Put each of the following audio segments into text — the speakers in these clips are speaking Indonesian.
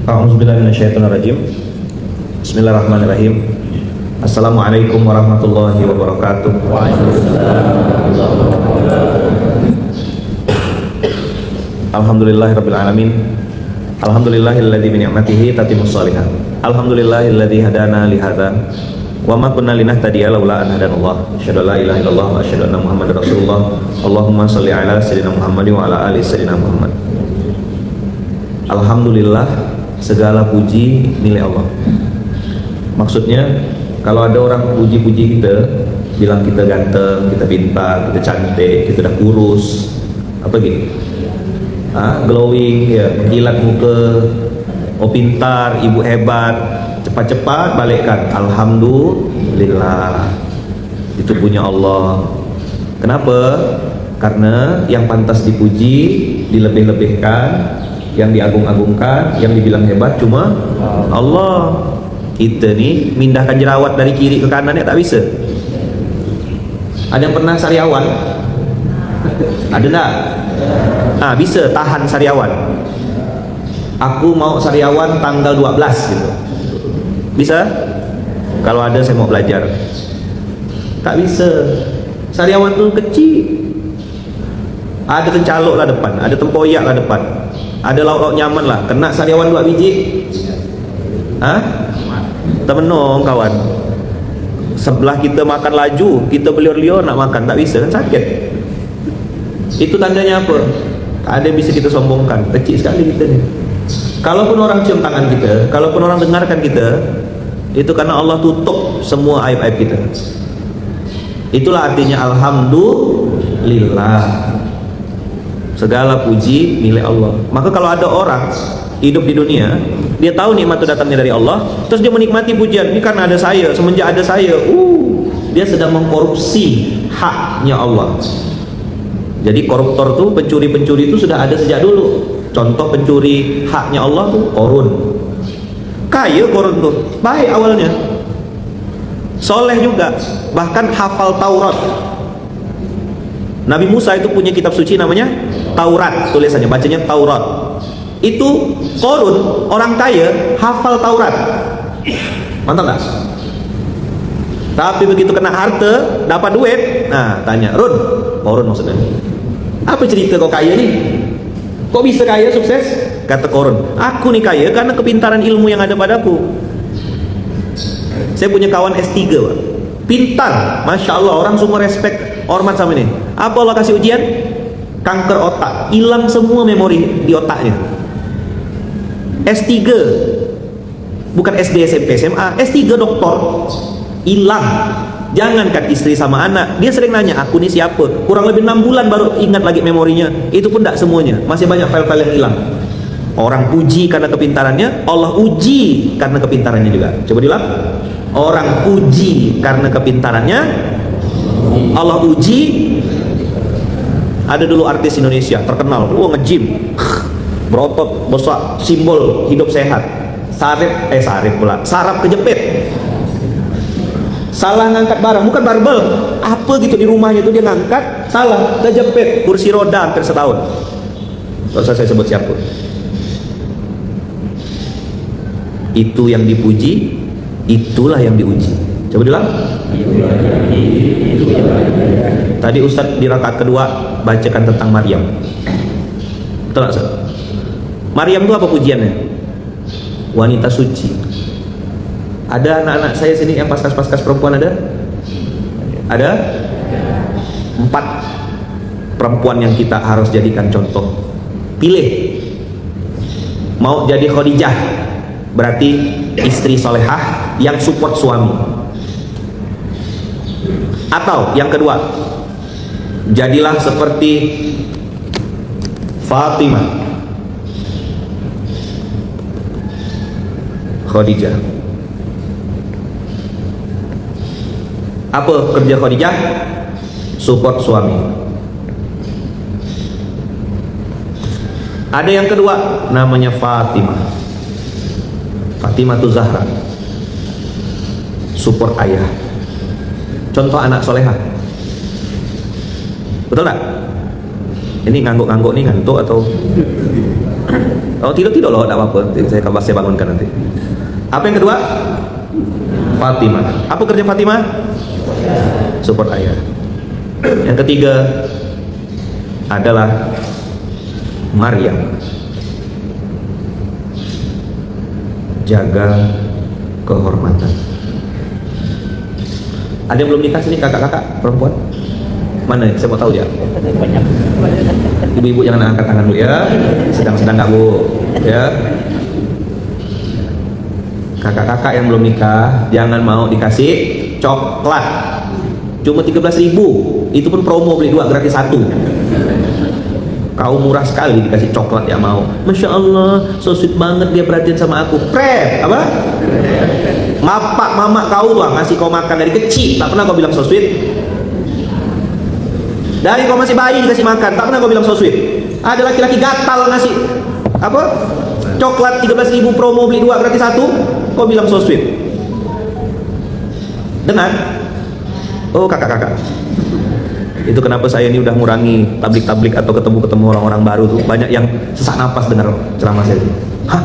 A'udzubillahi minasyaitonirrajim. Bismillahirrahmanirrahim. Assalamualaikum warahmatullahi wabarakatuh. Alhamdulillahirabbil alamin. Alhamdulillahilladzi bi ni'matihi tatimmus shalihat. Alhamdulillahilladzi hadana li hadza wa ma kunna linahtadiya laula an hadanallah. Asyhadu an la ilaha illallah wa asyhadu anna Muhammadar Rasulullah. Allahumma shalli ala sayyidina Muhammadin wa ala ali sayyidina Muhammad. Alhamdulillah, segala puji milik Allah. Maksudnya kalau ada orang puji-puji kita, bilang kita ganteng, kita pintar, kita cantik, kita udah kurus, apa gitu, glowing, ya, mengkilat muka, oh pintar, ibu hebat, cepat-cepat balikkan alhamdulillah, itu punya Allah. Kenapa? Karena yang pantas dipuji, dilebih-lebihkan, yang diagung-agungkan, yang dibilang hebat cuma Allah. Kita nih mindahkan jerawat dari kiri ke kanan ya tak bisa. Ada yang pernah sariawan? Ada enggak? Bisa tahan sariawan. Aku mau sariawan tanggal 12 gitu. Bisa? Kalau ada saya mau belajar. Tak bisa. Sariawan tuh kecil. Ada tencalok lah depan, ada tempoyak lah depan, ada lauk-lauk nyaman lah. Kena sariawan 2 biji, temenong kawan. Sebelah kita makan laju, kita beliur-liur nak makan, tak bisa kan, sakit. Itu tandanya apa? Tak ada yang bisa kita sombongkan. Kecil sekali kita ni. Kalaupun orang cium tangan kita, kalaupun orang dengarkan kita, itu karena Allah tutup semua aib-aib kita. Itulah artinya alhamdulillah, segala puji milik Allah. Maka kalau ada orang hidup di dunia, dia tahu nikmat itu datangnya dari Allah, terus dia menikmati pujian, ini karena ada saya, semenjak ada saya, dia sedang mengkorupsi haknya Allah. Jadi koruptor tuh, pencuri-pencuri itu sudah ada sejak dulu. Contoh pencuri haknya Allah tuh Korun. Kaya Korun tuh, baik awalnya, soleh juga, bahkan hafal Taurat. Nabi Musa itu punya kitab suci namanya Taurat, tulisannya bacanya Taurat. Itu Korun, orang kaya, hafal Taurat. Mantap gak? Tapi begitu kena harta, dapat duit, nah tanya, Korun maksudnya, apa cerita kau kaya nih? Kok bisa kaya, sukses? Kata Korun, aku nih kaya karena kepintaran ilmu yang ada padaku. Saya punya kawan S3 Pak, pintar, Masya Allah, orang semua respect, hormat sama ini. Apa Allah kasih ujian? Kanker otak, hilang semua memori di otaknya. S3, bukan SD, SMP, SMA, S3 doktor, hilang. Jangankan istri sama anak, dia sering nanya, aku nih siapa? Kurang lebih 6 bulan baru ingat lagi memorinya. Itu pun tidak semuanya, masih banyak file-file yang hilang. Orang puji karena kepintarannya, Allah uji karena kepintarannya juga. Coba diulang. Orang puji karena kepintarannya, Allah uji. Ada dulu artis Indonesia terkenal, nge-gym, berotot besar, simbol hidup sehat. Saraf kejepit. Salah ngangkat barang, bukan barbel, apa gitu di rumahnya itu dia ngangkat, salah, kejepit, kursi roda hampir setahun. Gak usah saya sebut siapa. Itu yang dipuji, itulah yang diuji. Coba bilang. Tadi Ustadz di rakaat kedua bacakan tentang Maryam. Betul gak Ustaz? Maryam itu apa pujiannya? Wanita suci. Ada anak-anak saya sini yang paskas-paskas perempuan ada? Ada? 4 perempuan yang kita harus jadikan contoh. Pilih. Mau jadi Khadijah, berarti istri solehah yang support suami. Atau yang kedua, jadilah seperti Fatimah, Khadijah. Apa kerja Khadijah? Support suami. Ada yang kedua, namanya Fatimah. Fatimah itu Zahra, support ayah. Contoh anak solehah. Betul tak? Ini ngangguk-ngangguk nih, ngantuk atau Oh tidur loh, tidak apa-apa. Saya bangunkan nanti. Apa yang kedua? Fatimah. Apa kerja Fatimah? Support ayah. Yang ketiga adalah Maryam. Jaga kehormatan. Ada yang belum nikah sini, kakak-kakak perempuan? Mana? Saya mau tahu ya. Ibu-ibu jangan angkat tangan dulu ya. Sedang nggak bu? Ya. Kakak-kakak yang belum nikah jangan mau dikasih coklat. Cuma 13.000. Itu pun promo beli 2 gratis 1. Kau murah sekali dikasih coklat ya mau. Masya Allah, so sweet banget dia perhatian sama aku. Pret, apa? Mapak mama kau tuh ngasih kau makan dari kecil, tak pernah kau bilang so sweet. Dari kau masih bayi dikasih makan, tak pernah kau bilang so sweet. Ada laki-laki gatal ngasih apa? Coklat 13.000 promo beli 2 gratis 1, kau bilang so sweet. Dengar? Oh kakak-kakak. Itu kenapa saya ini udah ngurangi tablik-tablik atau ketemu orang-orang baru tuh. Banyak yang sesak napas dengar ceramah saya itu. Hah?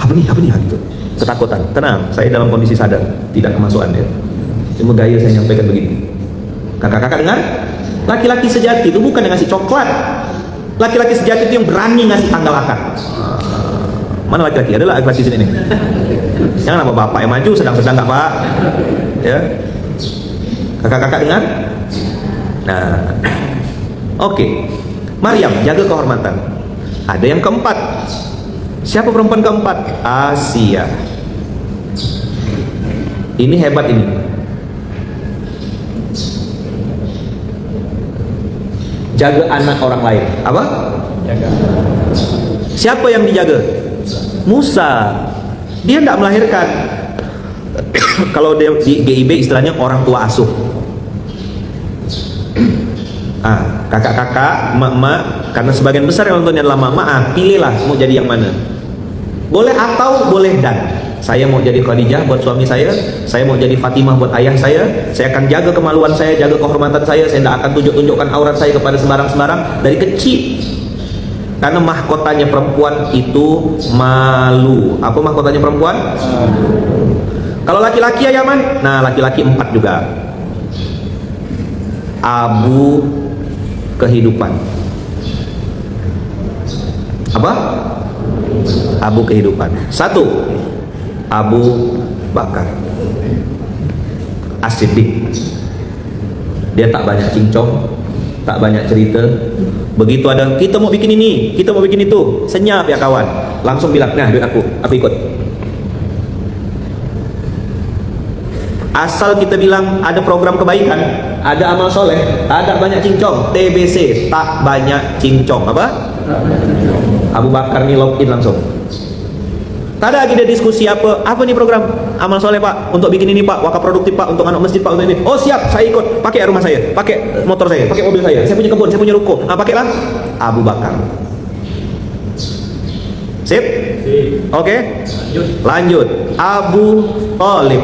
Apa nih gitu. Ketakutan. Tenang, saya dalam kondisi sadar, tidak kemasukan ya. Cuma gaya saya nyampaikan begini. Kakak-kakak dengar? Laki-laki sejati itu bukan yang ngasih coklat. Laki-laki sejati itu yang berani ngasih tanggal akad. Mana laki-laki? Adalah laki-laki sini nih. Jangan apa bapak yang maju sedang-sedang nggak pak? Ya. Kakak-kakak dengar? Nah, oke. Maryam jaga kehormatan. Ada yang keempat. Siapa perempuan keempat? Asia. Ini hebat ini. Jaga anak orang lain. Apa? Jaga. Siapa yang dijaga? Musa. Dia tidak melahirkan. Kalau di GIB istilahnya orang tua asuh. Kakak-kakak, emak-emak, karena sebagian besar yang nontonnya adalah mama, pilihlah mau jadi yang mana. Boleh atau boleh dan. Saya mau jadi Khadijah buat suami saya mau jadi Fatimah buat ayah saya akan jaga kemaluan saya, jaga kehormatan saya tidak akan tunjukkan aurat saya kepada sembarang-sembarang dari kecil. Karena mahkotanya perempuan itu malu. Apa mahkotanya perempuan? Kalau laki-laki ya Yaman, nah laki-laki 4 juga. Abu kehidupan. Apa? Abu kehidupan. 1. Abu Bakar As-Siddiq. Dia tak banyak cincong, tak banyak cerita. Begitu ada kita mau bikin ini, kita mau bikin itu, senyap ya kawan, langsung bilang, nah duit aku ikut. Asal kita bilang ada program kebaikan, ada amal soleh, ada banyak cincong, TBC, tak banyak cincong. Apa? Abu Bakar nih login langsung. Tak ada lagi dia diskusi apa nih program amal soleh pak, untuk bikin ini pak, wakaf produktif pak, untuk anak masjid pak, untuk ini. Oh siap, saya ikut, pakai rumah saya, pakai motor saya, pakai mobil saya punya kebun, saya punya ruko. Pakailah Abu Bakar. Sip? Oke? Lanjut. Abu Thalib.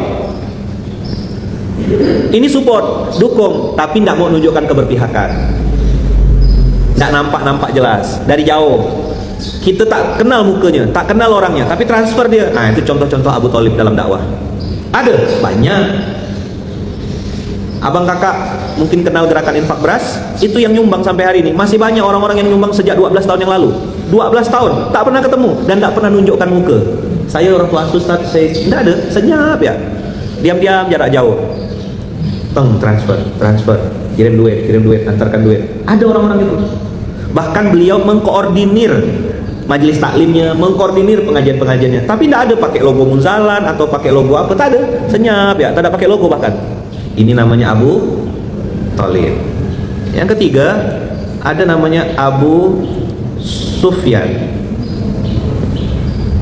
Ini support, dukung, tapi tidak mau menunjukkan keberpihakan. Tidak nampak jelas dari jauh. Kita tak kenal mukanya, tak kenal orangnya, tapi transfer dia. Nah, itu contoh-contoh Abu Thalib dalam dakwah. Ada banyak. Abang kakak mungkin kenal gerakan infak beras, itu yang nyumbang sampai hari ini. Masih banyak orang-orang yang nyumbang sejak 12 tahun yang lalu. 12 tahun, tak pernah ketemu dan tak pernah nunjukkan muka. Saya orang tua Ustaz, saya tidak ada, senyap ya. Diam-diam jarak jauh. Transfer, kirim duit, antarkan duit. Ada orang-orang itu. Bahkan beliau mengkoordinir majelis taklimnya, mengkoordinir pengajian-pengajiannya. Tapi tidak ada pakai logo Munzalan atau pakai logo apa, tak ada. Senyap ya, tak ada pakai logo bahkan. Ini namanya Abu Thalib. Yang ketiga, ada namanya Abu Sufyan.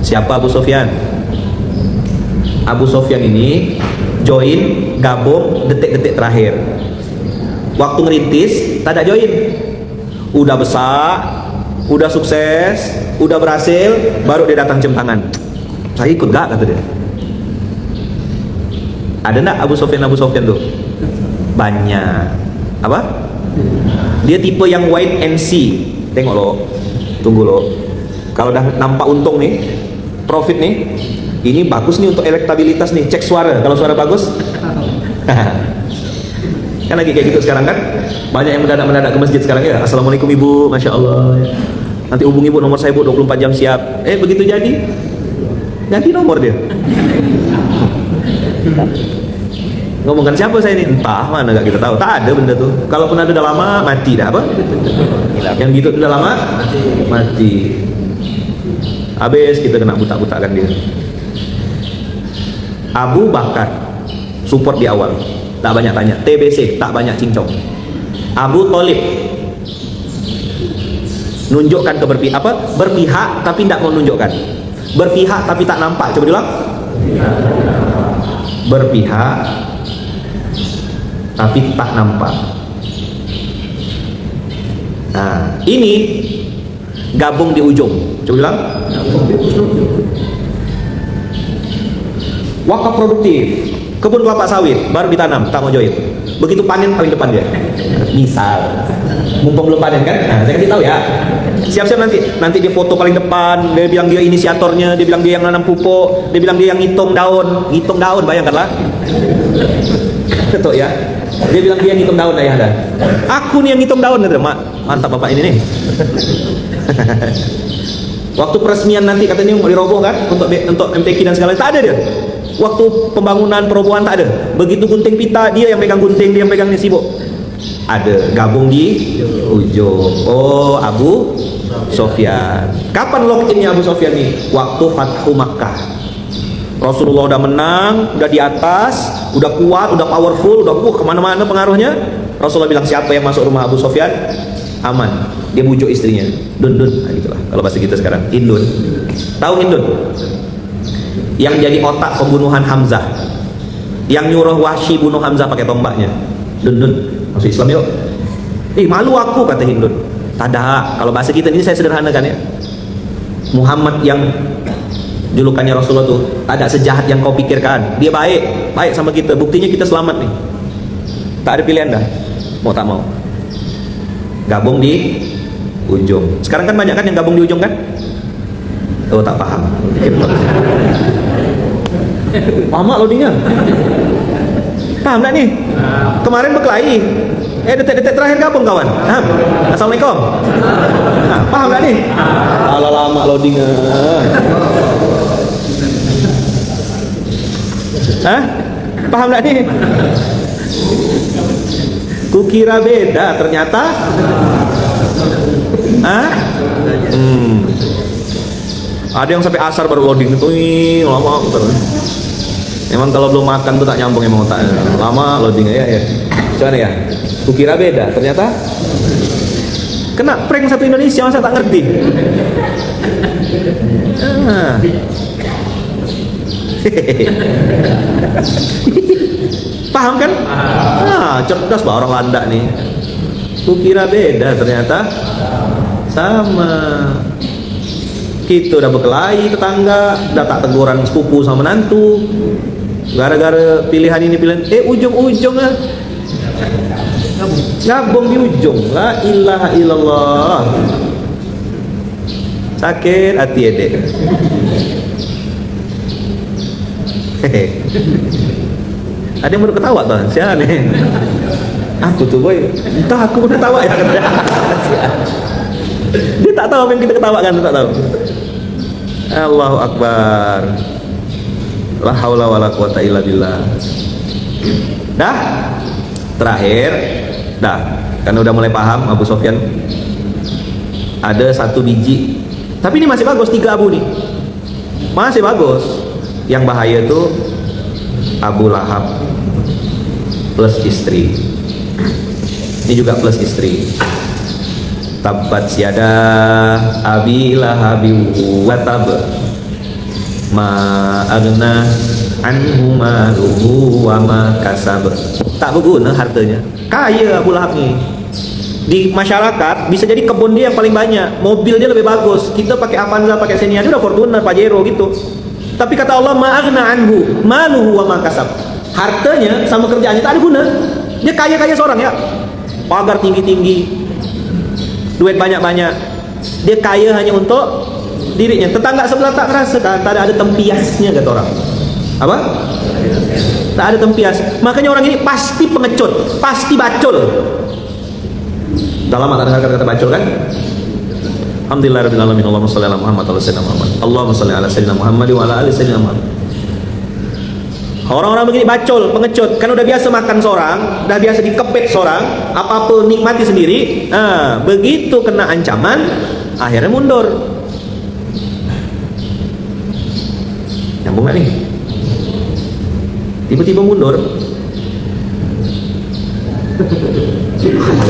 Siapa Abu Sufyan? Abu Sufyan ini gabung detik-detik terakhir. Waktu ngerintis, tak ada join. Udah besar, udah sukses, udah berhasil, baru dia datang cium tangan. Saya ikut gak, kata dia. Ada enggak Abu Sufyan tuh? Banyak. Apa? Dia tipe yang wait and see. Tengok lo, tunggu lo. Kalau udah nampak untung nih, profit nih, ini bagus nih untuk elektabilitas nih, cek suara. Kalau suara bagus kan lagi kayak gitu sekarang kan, banyak yang mendadak ke masjid sekarang ya. Assalamualaikum ibu, masya Allah, nanti hubungi ibu, nomor saya bu, 24 jam siap. Begitu jadi ganti nomor dia. Ngomongkan siapa saya ini, entah mana, gak kita tahu. Tak ada benda tuh. Kalaupun ada udah lama mati dah, apa yang gitu udah lama mati. Habis kita kena butak-butakan dia. Abu Bakar support di awal, tak banyak tanya. TBC, tak banyak cincong. Abu Thalib nunjukkan ke berpihak tapi tidak mau nunjukkan. Berpihak tapi tak nampak. Coba diulang. Berpihak tapi tak nampak. Nah, ini gabung di ujung. Coba bilang. Wakaf produktif, kebun kelapa sawit baru ditanam, tak mau join. Begitu panen paling depan dia. Misal, mumpung belum panen kan? Nah, saya kasih tahu ya. Siap-siap nanti dia foto paling depan, dia bilang dia inisiatornya, dia bilang dia yang nanam pupuk, dia bilang dia yang ngitung daun, bayangkanlah. Betul ya. Dia bilang dia yang ngitung daun, ayah ada. Aku nih yang ngitung daun, gitu. Mantap bapak ini nih. Waktu peresmian nanti katanya mau diroboh kan, untuk MTQ dan segala, tak ada dia. Waktu pembangunan perobohan tak ada. Begitu gunting pita, dia yang pegang gunting, dia yang pegang sibuk. Ada, gabung di ujung. Oh, Abu Sofyan. Kapan lock-innya Abu Sofyan nih? Waktu Fathu Makkah. Rasulullah udah menang, udah di atas, udah kuat, udah powerful, udah kemana-mana pengaruhnya. Rasulullah bilang, siapa yang masuk rumah Abu Sofyan aman. Dia bujuk istrinya, Dun, nah, gitulah. Kalau bahasa kita sekarang, Indun. Tahu Indun? Yang jadi otak pembunuhan Hamzah, yang nyuruh Wahsy bunuh Hamzah pakai tombaknya. Dun, masuk Islam yuk. Malu aku, kata Hindun. Tada, kalau bahasa kita ini saya sederhanakan ya. Muhammad yang julukannya Rasulullah tuh, tak ada sejahat yang kau pikirkan. Dia baik sama kita. Buktinya kita selamat nih. Tak ada pilihan dah. Mau tak mau. Gabung di ujung. Sekarang kan banyak kan yang gabung di ujung kan? Oh, tak paham. Paham tak loadingnya? Paham tak nih? Kemarin berkelahi. Detik-detik terakhir gabung kawan. Assalamualaikum. Paham tak nih? Ala lama loadingnya. Paham tak nih? Kukira beda, ternyata ada yang sampai asar baru loading itu, lama terus. Emang kalau belum makan tuh tak nyambung emang otaknya. Lama loadingnya ya. Cuman ya, kukira beda, ternyata kena prank satu Indonesia, masa tak ngerti. Paham kan? Cerdas bah orang Landa nih. Kukira beda, ternyata sama. Kita udah berkelahi tetangga, udah tak teguran sepupu sama menantu, gara-gara pilihan ini pilihan. Ujung-ujung gabung di ujung. La ilaha illallah. Sakit hati edek. Ada yang baru ketawa tuh, siapa nih? Aku tuh boy, entah aku baru ketawa ya katanya. Dia tak tahu apa yang kita ketawakan, tak tahu. Allahu Akbar. La haula wala quwata illa billah. Dah? Terakhir, dah. Kan udah mulai paham Abu Sofyan. Ada satu biji. Tapi ini masih bagus, 3 abu nih. Masih bagus. Yang bahaya tuh Abu Lahab plus istri. Ini juga plus istri. Tabbat syada abi lahabi wa tab ma agna anhu maluhu wa ma kasab. Tak berguna hartanya. Kaya Abu Lahab nih. Di masyarakat bisa jadi kebun dia yang paling banyak, mobil dia lebih bagus. Kita pakai Avanza, pakai Xenia, dia udah Fortuner, Pajero gitu. Tapi kata Allah, ma agna anhu maluhu wa ma kasab. Hartanya sama kerjaannya tak ada guna. Dia kaya-kaya seorang ya. Pagar tinggi-tinggi, duit banyak-banyak. Dia kaya hanya untuk dirinya. Tetangga sebelah tak merasakan, tak ada tempiasnya kata orang. Apa? Tak ada tempias. Makanya orang ini pasti pengecut, pasti bacol. Udah lama tak dengar kata-kata bacol kan? Alhamdulillahirabbil alamin. Allahumma shalli ala Muhammad wa ala sayyidina Muhammad. Allahumma shalli ala sayyidina Muhammad wa ala ali sayyidina Muhammad. Orang-orang begini bacol, pengecut, kan udah biasa makan seorang, udah biasa dikepet seorang, apa-apa nikmati sendiri. Nah, begitu kena ancaman, akhirnya mundur. Nyambung gak nih? Tiba-tiba mundur.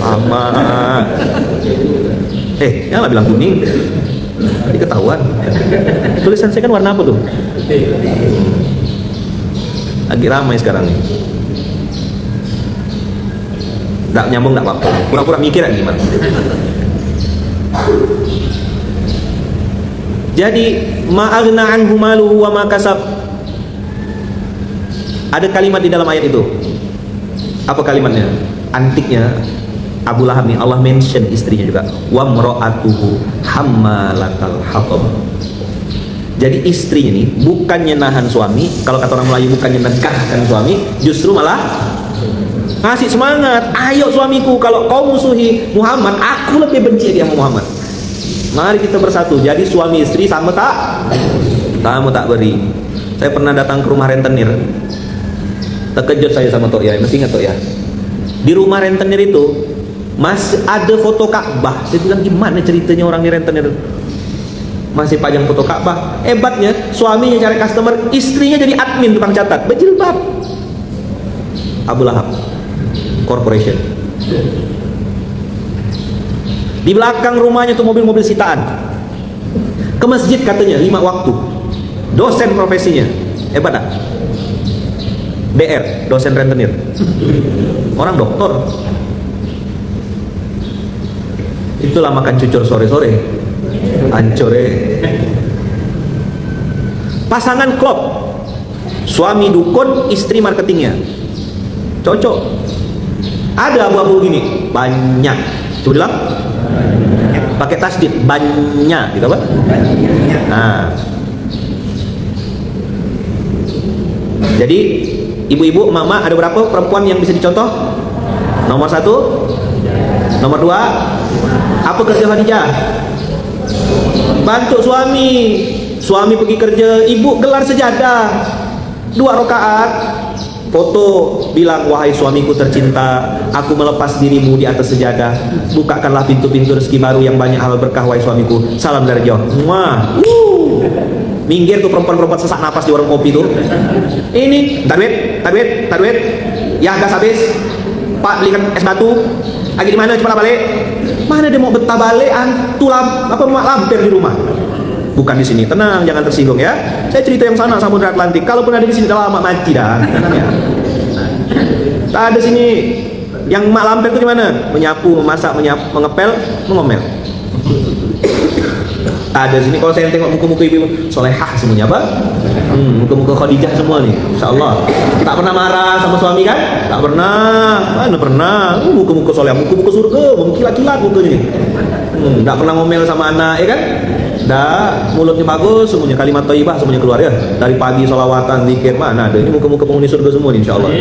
Lama. Janganlah bilang kuning. Tadi ketahuan. Tulisan saya kan warna apa tuh? Lagi ramai sekarang nih. Nggak nyambung nggak apa-apa. Pura-pura mikir aja gimana. Jadi ma'agna anhu maluhu wa ma kasab. Ada kalimat di dalam ayat itu. Apa kalimatnya? Antiknya Abu Lahab nih, Allah mention istrinya juga. Wa mra'atuhu hammalatal hatab. Jadi istrinya nih bukannya nahan suami, kalau kata orang Melayu bukannya negahkan suami, justru malah ngasih semangat. Ayo suamiku, kalau kau musuhi Muhammad, aku lebih benci dia sama Muhammad. Mari kita bersatu. Jadi suami istri sama tak? Sama tak beri. Saya pernah datang ke rumah rentenir. Terkejut saya sama Tok Ya, mesti ingat Tok Ya. Di rumah rentenir itu masih ada foto Ka'bah. Saya bilang gimana ceritanya orang di rentenir? Masih panjang foto Ka'bah. Hebatnya suaminya cari customer, istrinya jadi admin tukang catat, berjilbab. Abu Lahab Corporation. Di belakang rumahnya tuh mobil-mobil sitaan. Ke masjid katanya 5 waktu. Dosen profesinya. Hebat tak? DR, dosen rentenir. Orang doktor. Itulah makan cucur sore-sore. Hancur pasangan klop, suami dukun, istri marketingnya, cocok. Ada abu-abu gini banyak, coba bilang pakai tasdid, banyak gitu apa? Nah, jadi ibu-ibu, mama, ada berapa perempuan yang bisa dicontoh? Nomor 1, nomor 2, apa kerja Khadijah? Bantu suami. Suami pergi kerja, ibu gelar sejadah 2 rakaat, foto, bilang wahai suamiku tercinta, aku melepas dirimu di atas sejadah, bukakanlah pintu-pintu rezeki baru yang banyak hal berkah wahai suamiku, salam dari jauh. Wah, minggir tuh perempuan-perempuan sesak napas di warung kopi tuh. Ini tarwet, ya gas habis, Pak belikan es batu, lagi di mana, cepat balik. Mana dia mau betah balik, mak lampir di rumah. Bukan di sini, tenang, jangan tersinggung ya. Saya cerita yang sana, Samudra Atlantik. Kalaupun ada di sini, udah lama mati dah. Tenang ya. Tak ada sini. Yang mak lampir itu gimana? Menyapu, memasak, mengepel, mengomel. Ada sini. Kalau saya tengok muka-muka ibu solehah semuanya apa? Muka-muka Khadijah semua nih, insyaallah. Tak pernah marah sama suami kan? Tak pernah. Mana pernah? Muka-muka soleh, muka-muka surga, mengkilat-kilat mukanya. Tak pernah ngomel sama anak, ya kan? Dah, mulutnya bagus, semuanya kalimat thayyibah semuanya keluar ya. Dari pagi solawatan, zikir, mana ada. Ini muka-muka penghuni surga semua nih, insyaallah.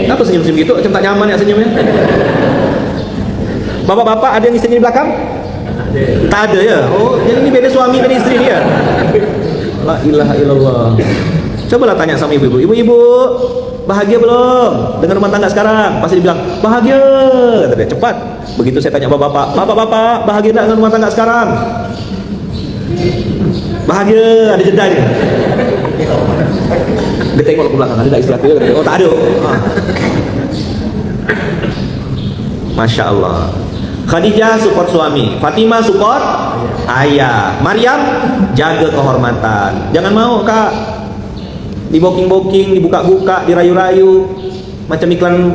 Kenapa senyum-senyum gitu? Macam tak nyaman ya senyumnya. Bapak-bapak ada yang istrinya di belakang? Tak ada ya. Oh, jadi ini beda suami dan istri dia. La ilaha illallah. Cobalah tanya sama ibu-ibu. Ibu-ibu, bahagia belum dengan rumah tangga sekarang? Pasti dibilang bahagia. Kata dia, cepat. Begitu saya tanya bapak-bapak, bapak-bapak, bahagia tak dengan rumah tangga sekarang? Bahagia, ada jedanya. Dia tengok ke belakang, ada tak istri aku ya? Oh, tak ada. Masya Allah. Khadijah support suami, Fatimah support ayah, Maryam jaga kehormatan. Jangan mau kak diboking-boking, dibuka-buka, dirayu-rayu, macam iklan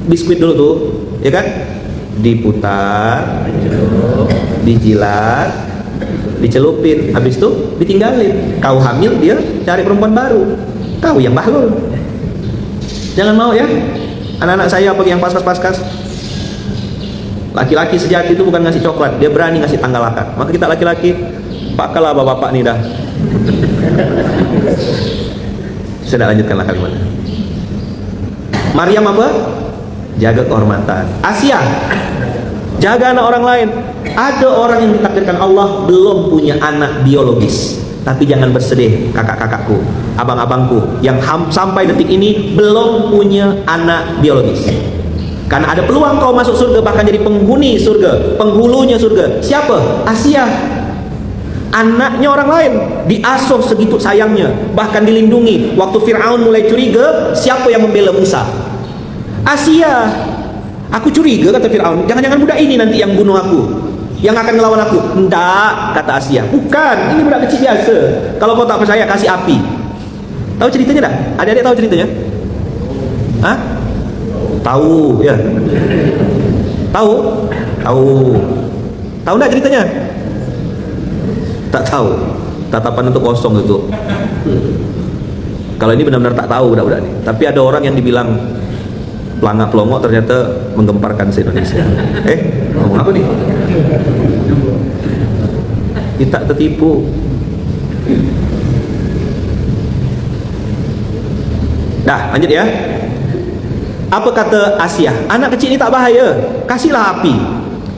biskuit dulu tuh, ya kan? Diputar, dijilat, dicelupin, habis itu ditinggalin. Kau hamil, dia cari perempuan baru. Kau yang bahlul. Jangan mau ya. Anak-anak saya apa yang paskas-paskas. Laki-laki sejati itu bukan ngasih coklat, dia berani ngasih tanggal akad. Maka kita laki-laki Pakailah bapak-bapak nih dah. Saya dah lanjutkanlah kalimatnya. Maryam apa? Jaga kehormatan. Asia, jaga anak orang lain. Ada orang yang ditakdirkan Allah belum punya anak biologis, tapi jangan bersedih kakak-kakakku, abang-abangku yang sampai detik ini belum punya anak biologis. Karena ada peluang kau masuk surga, bahkan jadi penghuni surga, penghulunya surga. Siapa? Asia. Anaknya orang lain diasuh segitu sayangnya, bahkan dilindungi. Waktu Fir'aun mulai curiga, siapa yang membela Musa? Asia. Aku curiga, kata Fir'aun, jangan-jangan budak ini nanti yang bunuh aku, yang akan ngelawan aku. Enggak, kata Asia, bukan, ini budak kecil biasa. Kalau kau tak percaya, kasih api. Tahu ceritanya tak? Adik-adik tahu ceritanya? Hah? Tahu, ya. Tahu? Tahu. Tahu enggak ceritanya? Tak tahu. Tatapan itu kosong itu. Kalau ini benar-benar tak tahu budak-budak ini. Tapi ada orang yang dibilang pelangak pelongok, ternyata menggemparkan se-Indonesia. Ngomong apa nih? Kita tertipu. Dah, lanjut ya. Apa kata Asia? Anak kecil ini tak bahaya, kasihlah api.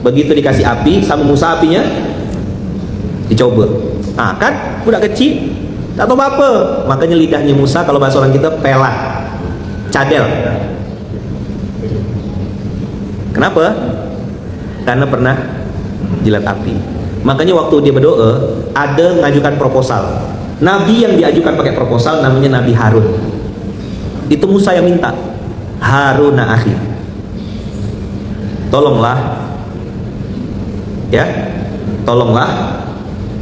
Begitu dikasih api, sama Musa apinya dicoba. Kan budak kecil tak tahu apa. Makanya lidahnya Musa, kalau bahasa orang kita, pelat, cadel. Kenapa? Karena pernah jilat api. Makanya waktu dia berdoa, ada mengajukan proposal. Nabi yang diajukan pakai proposal namanya Nabi Harun. Itu Musa yang minta, Haruna akhi, tolonglah ya, tolonglah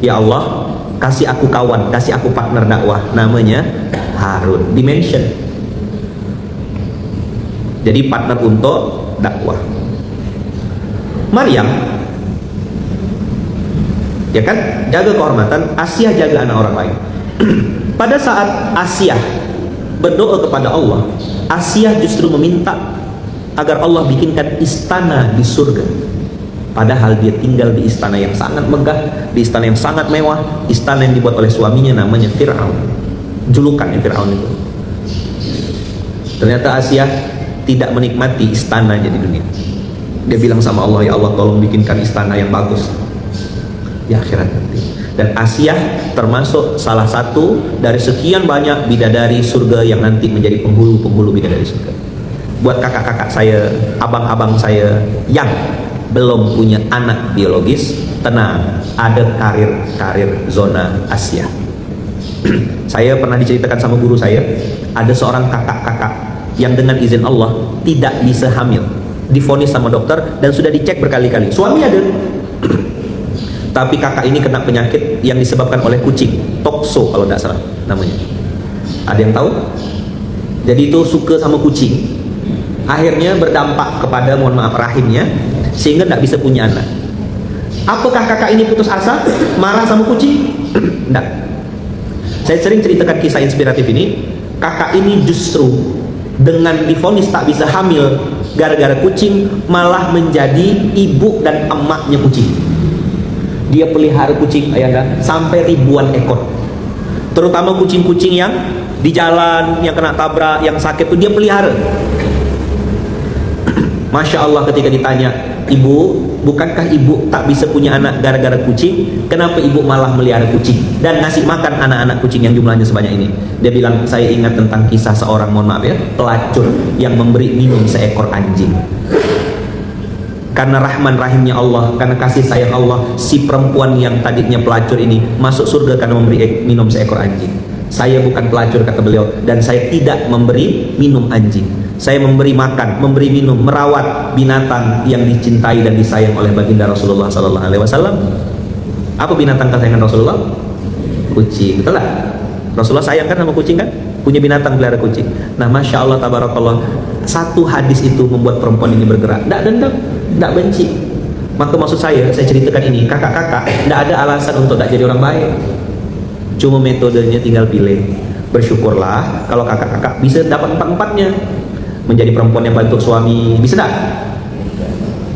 ya Allah, kasih aku kawan, kasih aku partner dakwah, namanya Harun. Dimension, jadi partner untuk dakwah. Maryam, ya kan, jaga kehormatan. Asia jaga anak orang lain. Pada saat Asia berdoa kepada Allah, Asia justru meminta agar Allah bikinkan istana di surga. Padahal dia tinggal di istana yang sangat megah, di istana yang sangat mewah, istana yang dibuat oleh suaminya namanya Fir'aun. Julukannya Fir'aun itu. Ternyata Asia tidak menikmati istananya di dunia. Dia bilang sama Allah, ya Allah tolong bikinkan istana yang bagus di akhirat nanti. Dan Asia termasuk salah satu dari sekian banyak bidadari surga yang nanti menjadi penghulu-penghulu bidadari surga. Buat kakak-kakak saya, abang-abang saya yang belum punya anak biologis, tenang, ada karir zona Asia. Saya pernah diceritakan sama guru saya, ada seorang kakak-kakak yang dengan izin Allah tidak bisa hamil, divonis sama dokter dan sudah dicek berkali-kali. Suami ada, tapi kakak ini kena penyakit yang disebabkan oleh kucing, tokso kalau tidak salah namanya. Ada yang tahu? Jadi itu suka sama kucing, akhirnya berdampak kepada, mohon maaf, rahimnya, sehingga tidak bisa punya anak. Apakah kakak ini putus asa, marah sama kucing? Tidak. Saya sering ceritakan kisah inspiratif ini. Kakak ini justru dengan divonis tak bisa hamil gara-gara kucing, malah menjadi ibu dan emaknya kucing. Dia pelihara kucing, ayah, sampai ribuan ekor. Terutama kucing-kucing yang di jalan, yang kena tabrak, yang sakit itu dia pelihara. Masya Allah, ketika ditanya, ibu, bukankah ibu tak bisa punya anak gara-gara kucing? Kenapa ibu malah melihara kucing dan ngasih makan anak-anak kucing yang jumlahnya sebanyak ini? Dia bilang, saya ingat tentang kisah seorang, mohon maaf ya, pelacur yang memberi minum seekor anjing. Karena rahman rahimnya Allah, karena kasih sayang Allah, si perempuan yang tadinya pelacur ini masuk surga karena memberi minum seekor anjing. Saya bukan pelacur, kata beliau, dan saya tidak memberi minum anjing. Saya memberi makan, memberi minum, merawat binatang yang dicintai dan disayang oleh baginda Rasulullah Sallallahu Alaihi Wasallam. Apa binatang kesayangan Rasulullah? Kucing, betul lah. Rasulullah sayang kan sama kucing kan? Punya binatang, pelihara kucing. Nah, masya Allah, tabarakallah, satu hadis itu membuat perempuan ini bergerak. Tidak dendam, tidak benci. Maka maksud saya ceritakan ini, kakak-kakak, tidak ada alasan untuk tidak jadi orang baik. Cuma metodenya tinggal pilih. Bersyukurlah kalau kakak-kakak bisa dapat empat-empatnya. Menjadi perempuan yang bantu suami, bisa tak?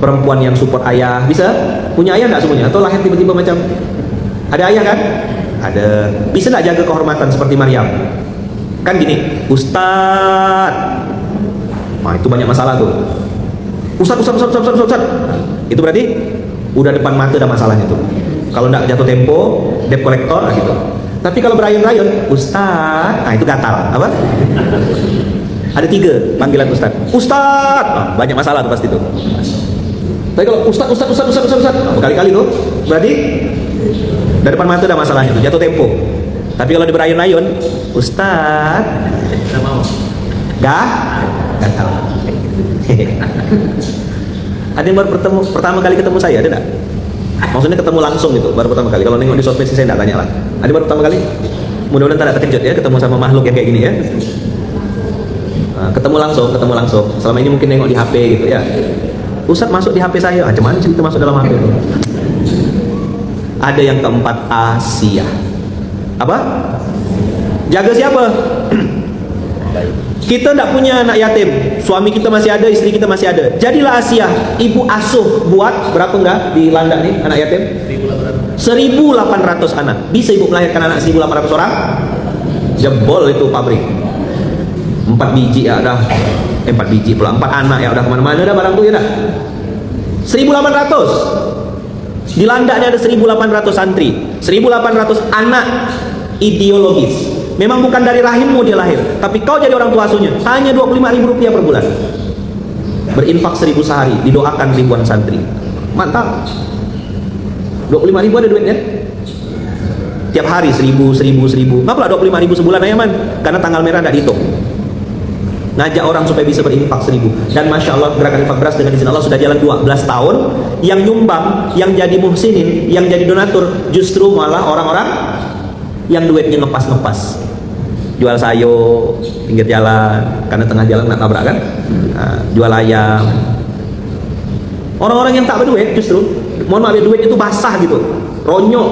Perempuan yang support ayah, bisa? Punya ayah tak semuanya? Atau lahir tiba-tiba macam Ada ayah kan? Ada. Bisa nggak jaga kehormatan seperti Maryam? Kan gini, Ustadz. Nah, itu banyak masalah tuh. Ustadz. Itu berarti udah depan mata ada masalahnya tuh. Kalau nggak jatuh tempo, debt collector gitu. Tapi kalau berayun-rayun, Ustadz, nah itu gatal. Apa? Ada 3 panggilan Ustadz. Ustadz, nah, banyak masalah tuh pasti tuh. Tapi kalau Ustadz, berkali-kali tuh, berarti dari depan mata ada masalahnya tuh, jatuh tempo. Tapi kalau di berayun-rayun, Ustadz, kita mau. Gatal. Ada yang baru pertama kali ketemu saya, ada enggak? Maksudnya ketemu langsung gitu, baru pertama kali. Kalau nengok di sosmed sih saya enggak tanya lah. Ada baru pertama kali? Mudah-mudahan tak terkejut ya ketemu sama makhluk yang kayak gini ya. Nah, ketemu langsung. Selama ini mungkin nengok di HP gitu ya. Ustadz masuk di HP saya, macam mana kita masuk dalam HP itu? Ada yang keempat, Asia. Apa? Jaga siapa? Kita tidak punya anak yatim, suami kita masih ada, istri kita masih ada. Jadilah Asia, ibu asuh buat berapa enggak di Landak nih anak yatim? 1.800 anak. Bisa ibu melahirkan anak 1.800 orang? Jebol itu pabrik. 4 biji ya udah, 4 biji pula, 4 anak ya udah kemana-mana dah barang tuh ya dah. 1.800. Di Landak ini ada 1.800 santri, 1.800 anak ideologis. Memang bukan dari rahimmu dia lahir, tapi kau jadi orang tua asuhnya. Hanya 25.000 rupiah per bulan. Berinfak 1.000 sehari, didoakan ribuan santri. Mantap. 25.000 ada duitnya. Tiap hari 1.000. Ngapa pula 25.000 sebulan Ayaman? Karena tanggal merah tidak dihitung. Ngajak orang supaya bisa berinfak 1.000. Dan Masya Allah gerakan infak beras dengan izin Allah sudah jalan 12 tahun. Yang nyumbang, yang jadi muhsinin, yang jadi donatur justru malah orang-orang yang duitnya ngepas-ngepas, jual sayur pinggir jalan karena tengah jalan nak tabrak kan, jual ayam. Orang-orang yang tak berduit justru, mohon maaf ya, duit itu basah gitu, ronyok.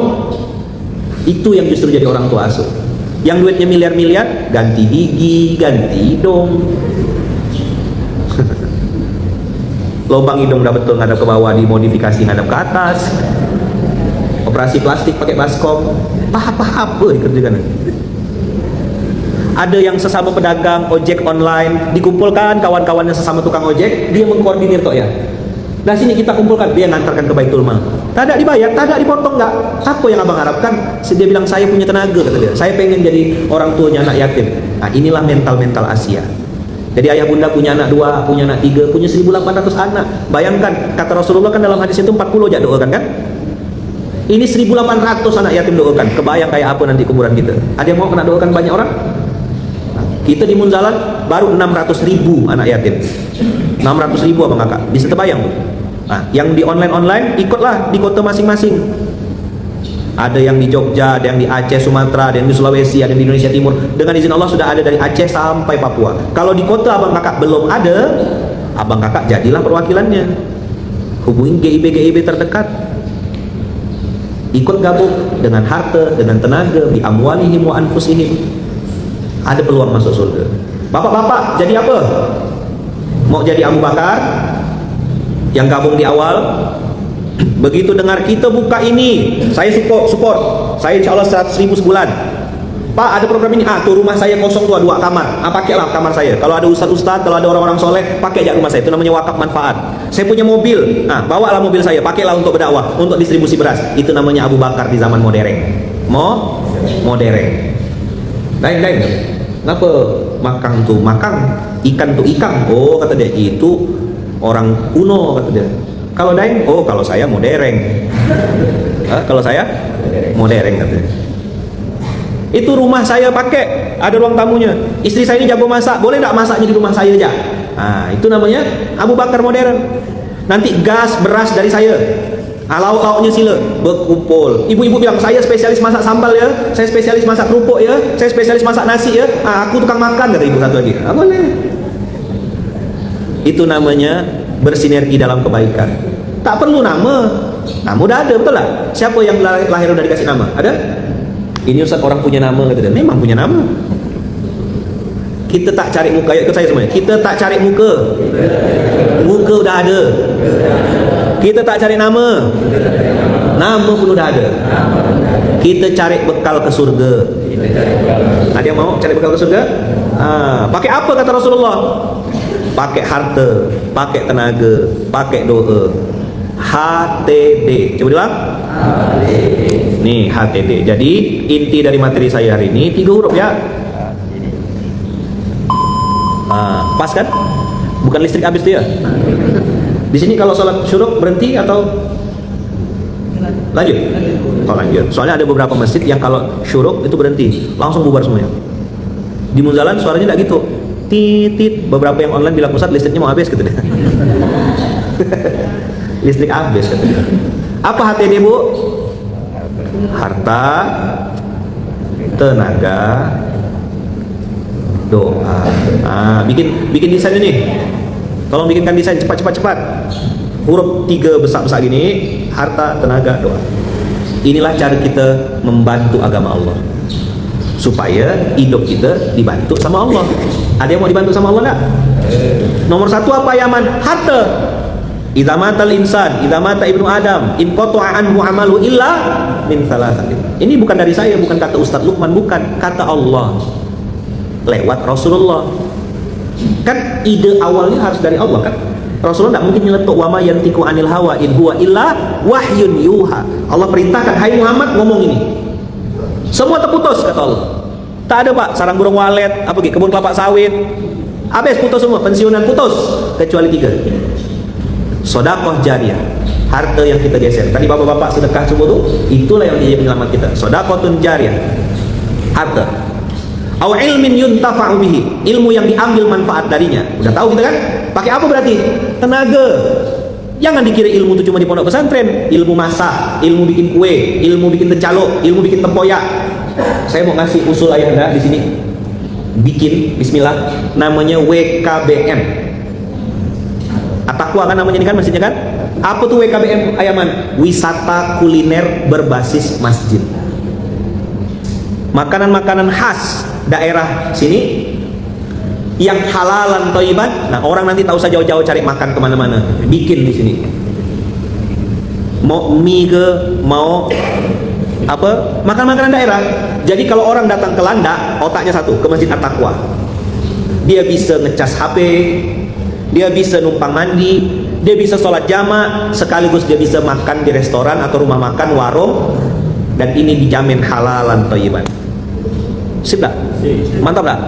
Itu yang justru jadi orang tua asuh. Yang duitnya miliar-miliar, ganti gigi, ganti hidung. Lubang hidung udah betul ngadap ke bawah, dimodifikasi ngadap ke atas. Operasi plastik pakai baskom. Apa dikerjakan. Ada yang sesama pedagang ojek online, dikumpulkan kawan-kawannya sesama tukang ojek, dia mengkoordinir tok ya. Nah sini kita kumpulkan, dia ngantarkan ke Baitul Mal. Tak ada dibayar, tak ada dipotong enggak. Apa yang abang harapkan? Dia bilang saya punya tenaga kata dia. Saya pengen jadi orang tuanya anak yatim. Nah inilah mental Asia. Jadi ayah bunda punya anak 2, punya anak 3, punya 1.800 anak. Bayangkan kata Rasulullah kan dalam hadis itu 40 aja doakan kan? Ini 1.800 anak yatim doakan. Kebayang kayak apa nanti kuburan kita. Ada yang mau kena doakan banyak orang? Kita di Munzalan baru 600.000 anak yatim. 600.000 abang kakak. Bisa terbayang? Nah, yang di online ikutlah di kota masing-masing. Ada yang di Jogja, ada yang di Aceh, Sumatera, ada yang di Sulawesi, ada yang di Indonesia Timur. Dengan izin Allah sudah ada dari Aceh sampai Papua. Kalau di kota abang kakak belum ada, abang kakak jadilah perwakilannya. Hubungin GIB terdekat. Ikut gabung dengan harta, dengan tenaga, bi amwalihim wa anfusihim. Ada peluang masuk surga. Bapak-bapak jadi apa? Mau jadi Abu Bakar yang gabung di awal? Begitu dengar kita buka ini, saya support. Saya insya Allah 100.000 sebulan. Pak ada program ini, tuh rumah saya kosong tuh 2 kamar, pakailah kamar saya. Kalau ada ustaz-ustaz, kalau ada orang-orang soleh, pakai aja rumah saya. Itu namanya wakaf manfaat. Saya punya mobil, bawalah mobil saya, pakailah untuk berdakwah, untuk distribusi beras. Itu namanya Abu Bakar di zaman modern. Modern. Lain. Kenapa makang tuh makang, ikan tuh ikan? Oh kata dia, itu orang kuno kata dia. Kalau daeng, oh kalau saya modern. Kalau saya modern kata dia. Itu rumah saya pakai, ada ruang tamunya. Istri saya ini jago masak, boleh tak masaknya di rumah saya aja? Itu namanya Abu Bakar modern. Nanti gas, beras dari saya. Lauk-lauknya sila berkumpul. Ibu-ibu bilang, saya spesialis masak sambal ya, saya spesialis masak kerupuk ya, saya spesialis masak nasi ya. Aku tukang makan kata ibu satu lagi. Boleh. Itu namanya bersinergi dalam kebaikan. Tak perlu nama udah ada, betul lah. Siapa yang lahir udah dikasih nama? Ada? Ini Ustaz orang punya nama kata dia. Memang punya nama. Kita tak cari muka, ikut saya semuanya. Kita tak cari muka. Muka udah ada. Kita tak cari nama. Nama pun udah ada. Kita cari bekal ke surga. Ada yang mau cari bekal ke surga? Pakai apa kata Rasulullah? Pakai harta, pakai tenaga, pakai doa. HTD. Coba bilang. Nih HTD. Jadi inti dari materi saya hari ini 3 huruf ya. Pas kan? Bukan listrik habis dia. Di sini kalau sholat syuruk berhenti atau lanjut? Oh, lanjut. Soalnya ada beberapa masjid yang kalau syuruk itu berhenti, langsung bubar semuanya. Di Munzalan suaranya tidak gitu. Titit. Beberapa yang online bilang Ustaz listriknya mau habis gitu deh. Listrik habis katanya. Apa HTD Bu? Harta, tenaga, doa. Bikin desain ini. Tolong bikinkan desain cepat. Huruf 3 besar-besar gini, harta, tenaga, doa. Inilah cara kita membantu agama Allah, supaya hidup kita dibantu sama Allah. Ada yang mau dibantu sama Allah enggak? Nomor 1 apa Yaman? Harta. Idza matal insan, idza mata ibnu Adam, in qata'a anhu amalu illa min thalathatin. Ini bukan dari saya, bukan kata Ustaz Lukman, bukan, kata Allah lewat Rasulullah. Kan ide awalnya harus dari Allah kan? Rasulullah tidak mungkin nyeletuk wa ma yantiqu anil hawa in huwa illa wahyun yuha. Allah perintahkan, hai Muhammad ngomong ini. Semua terputus kata Allah. Tak ada Pak, sarang burung walet, apa gitu, kebun kelapa sawit. Habis putus semua, pensiunan putus kecuali 3. Sedekah jariyah, harta yang kita geser. Tadi bapak-bapak sedekah semua tuh, itulah yang jadi penyelamat kita. Sedekahun jariyah, harta. Au ilmin yuntafa'u bihi, ilmu yang diambil manfaat darinya. Udah tahu kita kan? Pakai apa berarti? Tenaga. Jangan dikira ilmu itu cuma di pondok pesantren. Ilmu masak, ilmu bikin kue, ilmu bikin tecaluk, ilmu bikin tempoyak. Saya mau ngasih usul ayahanda di sini. Bikin, bismillah, namanya WKBM. At-Taqwa kan namanya ini kan masjidnya kan? Apa tuh WKBM Ayaman? Wisata kuliner berbasis masjid. Makanan-makanan khas daerah sini yang halalan thayyiban. Nah, orang nanti tak usah jauh-jauh cari makan kemana-mana, bikin di sini. Mau mie ke, mau apa, makan-makanan daerah. Jadi kalau orang datang ke Landak, otaknya satu, ke Masjid At-Taqwa. Dia bisa ngecas HP, dia bisa numpang mandi, dia bisa sholat jamaah, sekaligus dia bisa makan di restoran atau rumah makan, warung, dan ini dijamin halalan thayyiban. Sip tak? Mantap tak?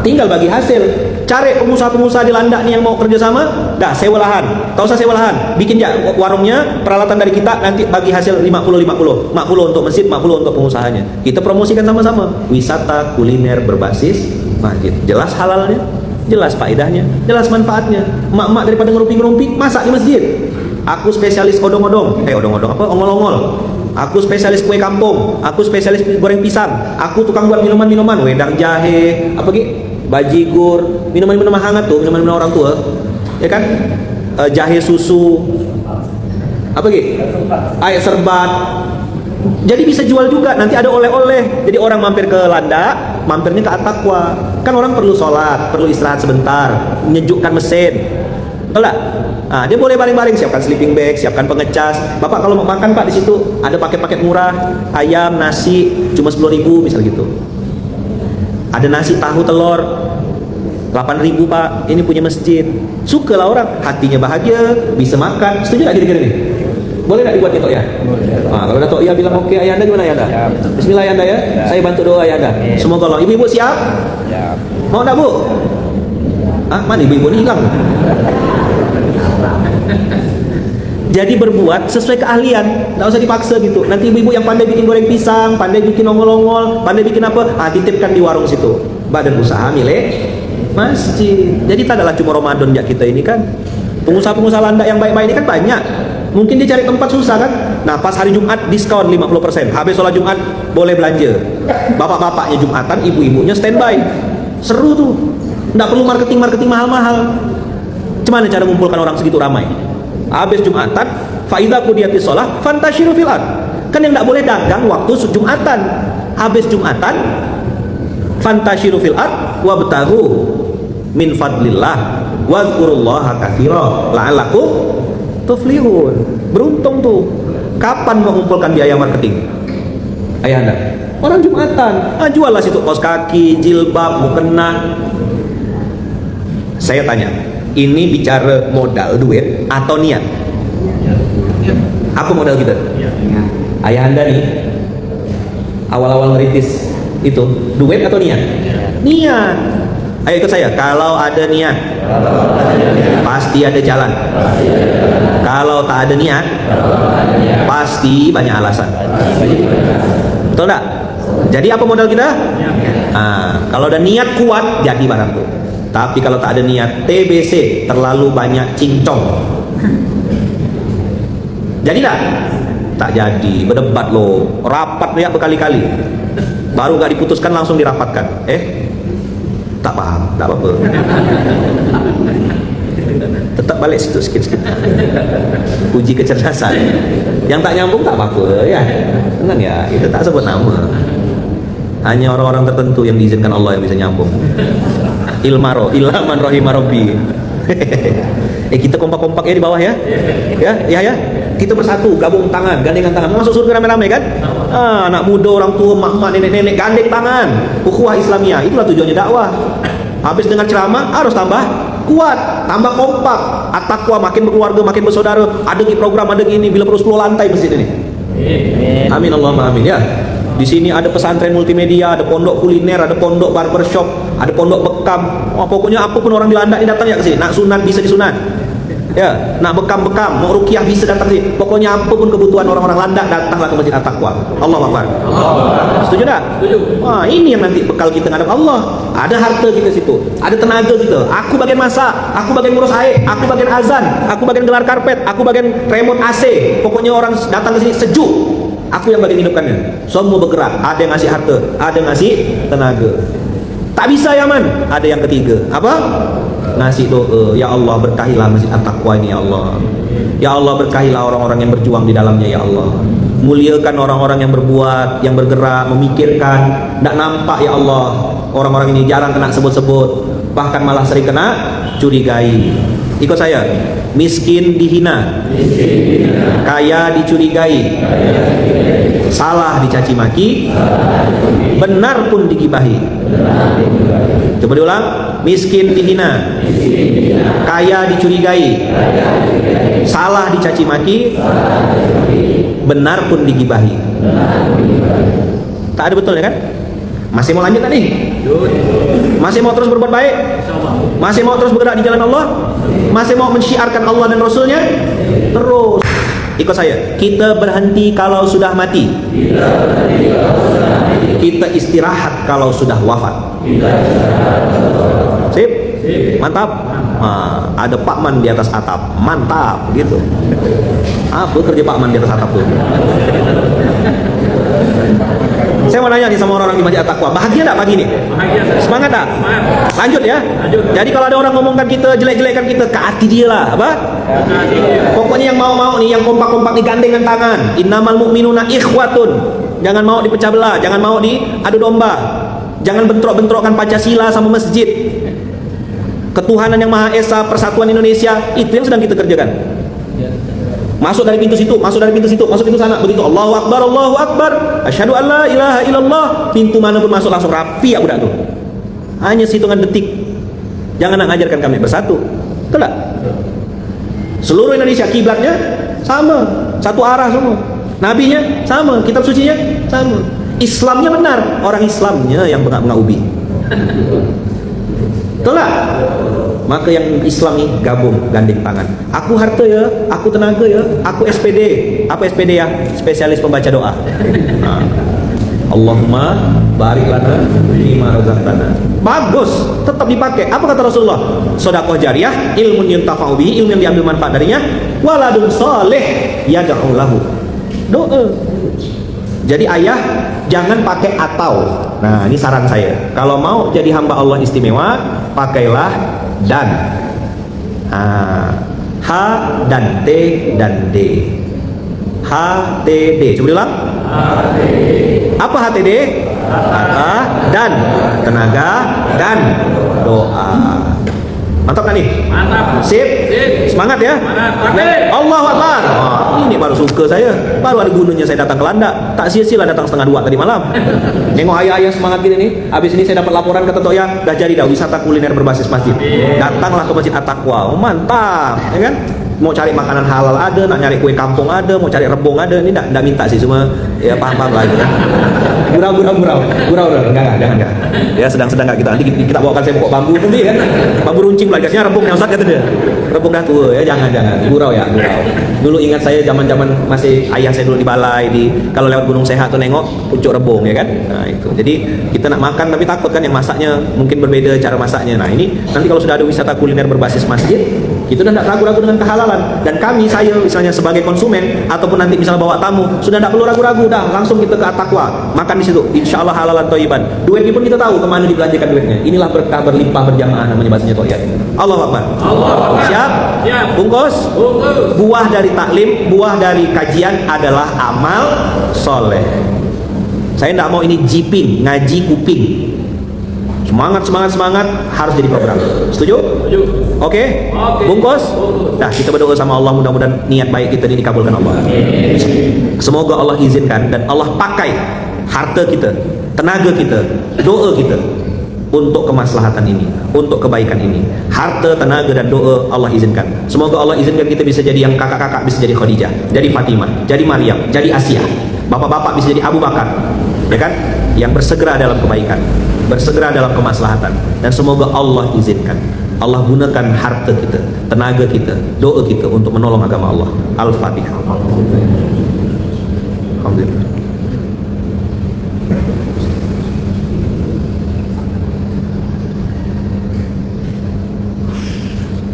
Tinggal bagi hasil. Cari pengusaha-pengusaha di Landak nih yang mau kerja sama, dah sewa lahan. Tak usah sewa lahan, bikin ya warungnya, peralatan dari kita, nanti bagi hasil 50-50. 50 untuk masjid, 50 untuk pengusahanya. Kita promosikan sama-sama. Wisata kuliner berbasis masjid. Jelas halalnya, jelas faedahnya, jelas manfaatnya. Mak-mak daripada ngerumpi-ngerumpi, masak di masjid. Aku spesialis odong-odong. Odong-odong apa? Ongol-ongol. Aku spesialis kue kampung. Aku spesialis goreng pisang. Aku tukang buat minuman-minuman, wedang jahe, apa gitu, bajigur, minuman-minuman hangat tuh, minuman-minuman orang tua. Ya kan? Jahe susu. Apa gitu? Air serbat. Jadi bisa jual juga, nanti ada oleh-oleh. Jadi orang mampir ke Landak, mampirnya ke At-Taqwa. Kan orang perlu sholat, perlu istirahat sebentar, menyejukkan mesin. Betul tak? Nah, dia boleh baring-baring, siapkan sleeping bag, siapkan pengecas. Bapak kalau mau makan Pak di situ ada paket-paket murah, ayam, nasi cuma 10.000 misal gitu. Ada nasi tahu telur 8.000 Pak, ini punya masjid. Suka lah orang, hatinya bahagia, bisa makan. Setuju tak kira-kira nih? Boleh tak dibuat gitu ya? Nah, kalau Dato' ya bilang oke, Ayahanda gimana Ayahanda? Bismillah Ayahanda ya. Saya bantu doa Ayahanda. Semoga Allah. Ibu-ibu siap? Mau tak Bu? Mana ibu-ibu ini hilang? Jadi berbuat sesuai keahlian, tidak usah dipaksa gitu. Nanti ibu-ibu yang pandai bikin goreng pisang, pandai bikin ongol-ongol, pandai bikin apa, titipkan di warung situ. Badan usaha milik masjid. Jadi tak adalah cuma Ramadan ya kita ini kan. Pengusaha-pengusaha Landak yang baik-baik ini kan banyak. Mungkin dia cari tempat susah kan. Nah pas hari Jumat diskon 50%. Habis sholat Jumat boleh belanja. Bapak-bapaknya Jumatan, ibu-ibunya standby. Seru tuh. Tidak perlu marketing mahal-mahal. Gimana cara mengumpulkan orang segitu ramai? Habis Jumatan, faidha qudiyatis shalah fantashiru fil ard. Kan yang tidak boleh dagang waktu Jumatan. Habis Jumatan, fantashiru fil ard wabtaghu min fadlillah wadhkurullaha katsira la'allakum tuflihun. Beruntung tuh. Kapan mengumpulkan biaya marketing? Ayahanda? Orang Jumatan. Juallah situ kaos kaki, jilbab, mukena. Saya tanya, ini bicara modal duit atau niat? Apa modal kita? Ayahanda nih awal-awal ngeritis itu duit atau niat? Niat. Ayo ikut saya. Kalau ada niat, pasti ada jalan. Kalau tak ada niat, pasti banyak alasan. Betul tak? Jadi apa modal kita? Kalau ada niat kuat, jadi barang tuh. Tapi kalau tak ada niat, TBC, terlalu banyak cincong. Jadi tak? Tak jadi. Berdebat loh, rapat ya berkali-kali. Baru gak diputuskan langsung dirapatkan. Tak paham, tak apa-apa. Tetap balik situ sikit-sikit. Uji kecerdasan. Yang tak nyambung tak apa-apa ya. Tenang ya, itu tak sebut nama. Hanya orang-orang tertentu yang diizinkan Allah yang bisa nyambung. Ilhaman rahimah rabbi. Kita kompak-kompak ya di bawah ya. Ya. Kita bersatu, gabung tangan, gandengan tangan. Masuk surga rame-rame kan? Anak muda, orang tua, mak-mak, nenek-nenek, gandeng tangan. Ukhuwah Islamiyah, itulah tujuannya dakwah. Habis dengar ceramah harus tambah kuat, tambah kompak. At-taqwa, makin berkeluarga, makin bersaudara. Ada program, ada gini, bila perlu 10 lantai masjid ini. Amin Allahumma amin ya. Di sini ada pesantren multimedia, ada pondok kuliner, ada pondok barbershop, ada pondok bekam. Pokoknya apapun orang di Landak ini datang ya ke sini. Nak sunat bisa disunat. Ya, nak bekam-bekam, mau ruqyah bisa datang sini. Pokoknya apapun kebutuhan orang-orang Landak, datanglah ke Masjid At-Taqwa. Allahu Akbar. Setuju tak? Setuju. Ini yang nanti bekal kita ngadap Allah. Ada harta kita situ, ada tenaga kita. Aku bagian masak, aku bagian ngurus air, aku bagian azan, aku bagian gelar karpet, aku bagian remote AC. Pokoknya orang datang ke sini sejuk. Aku yang bagian hidupkannya. Semua bergerak. Ada yang ngasih harta, ada yang ngasih tenaga. Tak bisa ya man. Ada yang ketiga. Apa? Ngasih doa. Ya Allah, berkahilah Masjid At-Taqwa ini ya Allah. Ya Allah, berkahilah orang-orang yang berjuang di dalamnya ya Allah. Muliakan orang-orang yang berbuat, yang bergerak, memikirkan. Tak nampak ya Allah. Orang-orang ini jarang kena sebut-sebut, bahkan malah sering kena curigai. Ikut saya. Miskin dihina, kaya dicurigai, salah dicaci maki, benar pun digibahi. Coba diulang. Miskin dihina, kaya dicurigai, salah dicaci maki, benar pun digibahi. Tak ada betul ya kan? Masih mau lanjut tak nih? Masih mau terus berbuat baik? Masih mau terus bergerak di jalan Allah? Masih mau mensyiarkan Allah dan Rasulnya? Terus. Ikut saya. Kita berhenti kalau sudah mati. Kita istirahat kalau sudah wafat. Sip? Mantap? Ada Pak Man di atas atap. Mantap gitu. Apa kerja Pak Man di atas atap tuh? Saya mau nanya nih sama orang-orang di Masjid At-Taqwa, bahagia tak pagi ini? Semangat tak? Lanjut ya. Jadi kalau ada orang ngomongkan kita, jelek-jelekkan kita, ke hati dia lah. Apa? Pokoknya yang mau-mau nih, yang kompak-kompak nih, gandengan tangan. Innamal mu'minuna ikhwatun. Jangan mau dipecah belah, jangan mau diadu domba. Jangan bentrok-bentrokkan Pancasila sama masjid. Ketuhanan yang Maha Esa, Persatuan Indonesia, itu yang sedang kita kerjakan. Masuk dari pintu situ, masuk dari pintu situ, masuk pintu sana, begitu Allahu Akbar, Allahu Akbar, asyhadu an la ilaha illallah. Pintu mana pun masuk langsung rapi ya budak tuh. Hanya hitungan detik. Jangan nak ngajarkan kami bersatu. Betul tak? Seluruh Indonesia kiblatnya sama, satu arah semua. Nabinya sama, kitab sucinya sama. Islamnya benar, orang Islamnya yang bengak-bengak ubi. Betul tak? Maka yang Islam ini gabung, gandeng tangan. Aku harta ya, aku tenaga ya, aku SPD. Apa SPD ya? Spesialis pembaca doa. Allahumma barik lana fima razaqtana. Bagus, tetap dipakai. Apa kata Rasulullah? Sedekah jariyah, ilmun yuntafa'u bihi, ilmu yang diambil manfaat darinya, waladun saleh yad'u lahu. Doa. Jadi ayah jangan pakai atau. Nah, ini saran saya. Kalau mau jadi hamba Allah istimewa, pakailah dan. H dan T dan D. HTD. Coba ulang. Apa HTD? Harta dan tenaga dan doa. Mantap kan nih? Mantap. Sip. Semangat ya. Allahu Akbar. Ini baru suka saya. Baru ada gunanya saya datang ke Landak. Tak sia-sia datang setengah 2 tadi malam. Nengok ayah-ayah semangat gini nih. Habis ini saya dapat laporan kata Tok Ya, dah jadi dah wisata kuliner berbasis masjid. Datanglah ke Masjid At-Taqwa. Oh, mantap, ya kan? Mau cari makanan halal ada, nak nyari kue kampung ada, mau cari rebung ada. Ini enggak minta sih, cuma ya paham-paham lah gitu. Gurau, enggak, jangan. Ya sedang-sedang enggak kita. Nanti kita bawakan saya pokok bambu nanti kan. Bambu runcing lah, gasnya rebung ya Ustaz kata dia. Rebung dah tua ya, jangan. Gurau. Dulu ingat saya zaman-zaman masih ayah saya dulu di balai kalau lewat Gunung Sehat tuh nengok pucuk rebung ya kan. Nah, itu. Jadi kita nak makan tapi takut kan yang masaknya mungkin berbeda cara masaknya. Nah, ini nanti kalau sudah ada wisata kuliner berbasis masjid, kita udah tidak ragu-ragu dengan kehalalan. Dan saya misalnya sebagai konsumen ataupun nanti misalnya bawa tamu, sudah tidak perlu ragu-ragu, dah langsung kita ke At-Taqwa, makan di situ. Insya Allah halalan thayyiban. Duitnya pun kita tahu kemana dibelanjakan duitnya. Inilah berkah berlimpah berjamaah namanya bahasanya Tok Ya. Allahu Akbar. Siap? Bungkus. Buah dari taklim, buah dari kajian adalah amal soleh. Saya tidak mau ini jiping, ngaji kuping. Semangat harus jadi program. Setuju? Oke? Bungkus? Nah, kita berdoa sama Allah, mudah-mudahan niat baik kita ini dikabulkan Allah. Semoga Allah izinkan dan Allah pakai harta kita, tenaga kita, doa kita untuk kemaslahatan ini, untuk kebaikan ini. Harta, tenaga dan doa Allah izinkan. Semoga Allah izinkan kita bisa jadi yang kakak-kakak bisa jadi Khadijah, jadi Fatimah, jadi Maryam, jadi Asia. Bapak-bapak bisa jadi Abu Bakar, ya kan? Yang bersegera dalam kebaikan, bersegera dalam kemaslahatan. Dan semoga Allah izinkan, Allah gunakan harta kita, tenaga kita, doa kita untuk menolong agama Allah. Al-Fatihah. Alhamdulillah.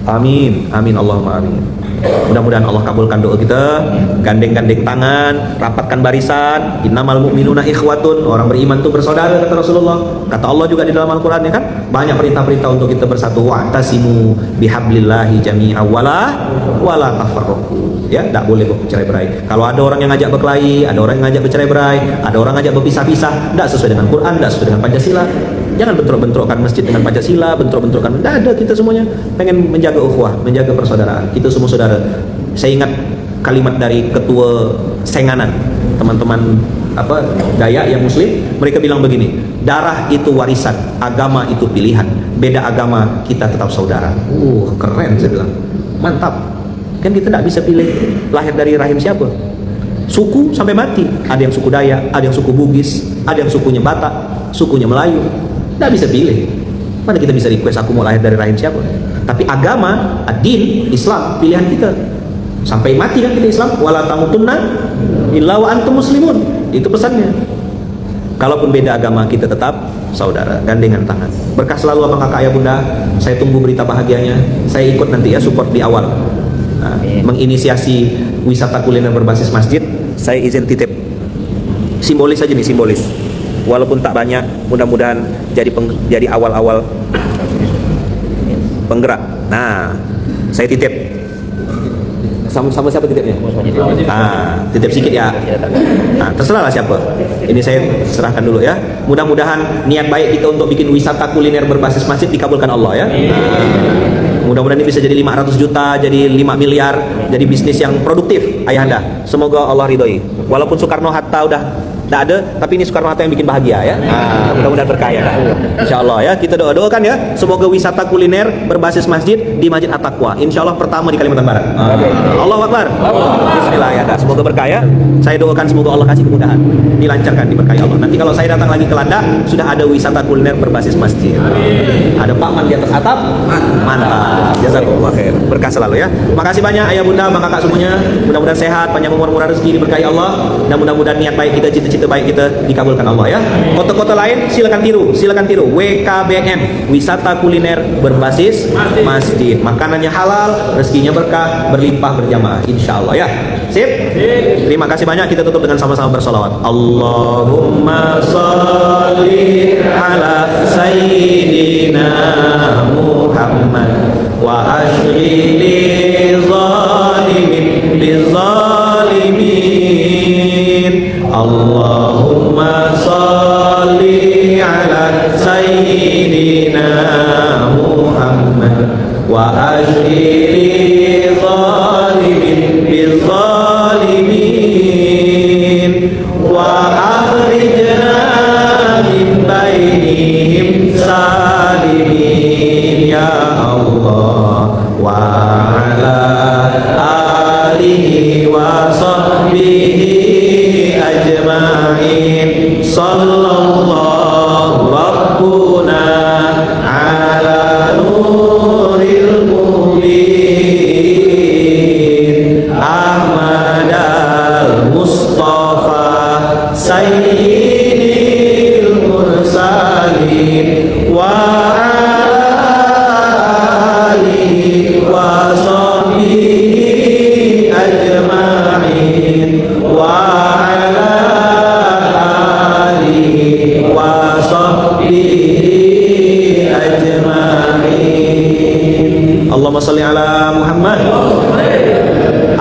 Amin, Allahumma amin. Mudah-mudahan Allah kabulkan doa kita. Gandeng-gandeng tangan, rapatkan barisan. Innamal mu'minuna ikhwatun. Orang beriman itu bersaudara kata Rasulullah. Kata Allah juga di dalam Al-Qur'an ya kan? Banyak perintah-perintah untuk kita bersatu. Wa'tasimu bihablillahi jami'a wala tafarraqu. Ya, enggak boleh bercerai-berai. Kalau ada orang yang ngajak berkelahi, ada orang yang ngajak bercerai-berai, ada orang ngajak berpisah-pisah, enggak sesuai dengan Quran, enggak sesuai dengan Pancasila. Jangan bentrok-bentrokkan masjid dengan Pancasila, bentrok-bentrokkan. Tidak ada, kita semuanya pengen menjaga ukhuwah, menjaga persaudaraan. Kita semua saudara. Saya ingat kalimat dari ketua Senganan, teman-teman Dayak yang muslim, mereka bilang begini, darah itu warisan, agama itu pilihan. Beda agama, kita tetap saudara. Keren saya bilang. Mantap. Kan kita tidak bisa pilih lahir dari rahim siapa. Suku sampai mati. Ada yang suku Dayak, ada yang suku Bugis, ada yang sukunya Batak, sukunya Melayu. Tidak bisa pilih. Mana kita bisa request aku mau lahir dari rahim siapa? Tapi agama, ad-din, Islam, pilihan kita. Sampai mati kan kita Islam. Wala tamutunna illa wa antum muslimun. Itu pesannya. Kalaupun beda agama, kita tetap saudara, gandengan tangan. Berkah selalu abang kakak ayah bunda. Saya tunggu berita bahagianya. Saya ikut nanti ya, support di awal. Nah, menginisiasi wisata kuliner berbasis masjid. Saya izin titip. Simbolis aja nih, simbolis. Walaupun tak banyak, mudah-mudahan jadi awal-awal penggerak. Nah, saya titip. Sama siapa titipnya? Titip sedikit ya. Terserah lah siapa. Ini saya serahkan dulu ya. Mudah-mudahan niat baik kita untuk bikin wisata kuliner berbasis masjid dikabulkan Allah ya. Mudah-mudahan ini bisa jadi 500 juta, jadi 5 miliar, jadi bisnis yang produktif ayahanda. Semoga Allah ridhoi. Walaupun Soekarno-Hatta udah tidak ada, tapi ini Soekarno-Hatta yang bikin bahagia ya. Mudah-mudahan berkah ya. Insyaallah ya, kita doakan ya. Semoga wisata kuliner berbasis masjid di Masjid At-Taqwa. Insyaallah pertama di Kalimantan Barat. Allahu Akbar. Bismillah ya. Semoga berkah ya. Saya doakan semoga Allah kasih kemudahan, dilancarkan, diberkahi Allah. Nanti kalau saya datang lagi ke Landak, sudah ada wisata kuliner berbasis masjid. Ada Pak Man di atas atap. Mantap. Jazakumullah khair. Berkah selalu ya. Makasih banyak ayah bunda, bang kakak semuanya. Mudah-mudahan sehat, panjang umur, murah rezeki, diberkahi Allah. Dan mudah-mudahan niat baik kita, cita-cita baik kita dikabulkan Allah ya. Kota-kota lain silakan tiru. WKBM, wisata kuliner berbasis masjid. Makanannya halal, rezekinya berkah, berlimpah berjamaah insyaallah ya. Sip? Terima kasih banyak. Kita tutup dengan sama-sama bersolawat. Allahumma sholli ala sayyidina Muhammad wa ashghili zalimin bizalimin. Allahumma sholli ala sayyidina Muhammad وأشغل ظالم بالظالمين وأخرجنا من بينهم سالمين يا الله وعلى آله وصحبه أجمعين صلى الله ربنا على نور المبين أحمد المصطفى سيد المرسلين وعلى آله وصحبه أجمعين وعلى آله وصحبه أجمعين اللهم صل على محمد.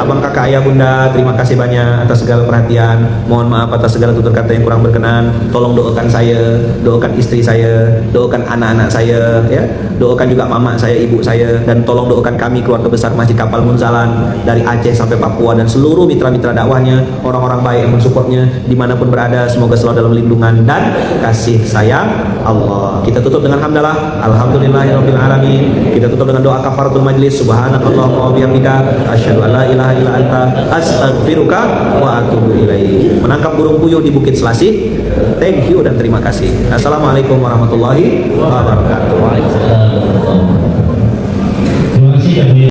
Abang, kakak, ayah, bunda, terima kasih banyak atas segala perhatian. Mohon maaf atas segala tutur kata yang kurang berkenan. Tolong doakan saya, doakan istri saya, doakan anak-anak saya, ya. Doakan juga mama saya, ibu saya, dan tolong doakan kami keluarga besar Masjid Kapal Munzalan dari Aceh sampai Papua dan seluruh mitra-mitra dakwahnya, orang-orang baik yang mensupportnya dimanapun berada. Semoga selalu dalam lindungan dan kasih sayang Allah. Kita tutup dengan hamdalah, alhamdulillahirabbil alamin. Kita tutup dengan doa kafaratul majlis. Subhanakallahumma wa bihamdika asyhadu an la ilaha illa anta astaghfiruka wa atubu ilaik. Menangkap burung puyuh di Bukit Selasih. Thank you dan terima kasih. Assalamualaikum warahmatullahi wabarakatuh. Terima kasih.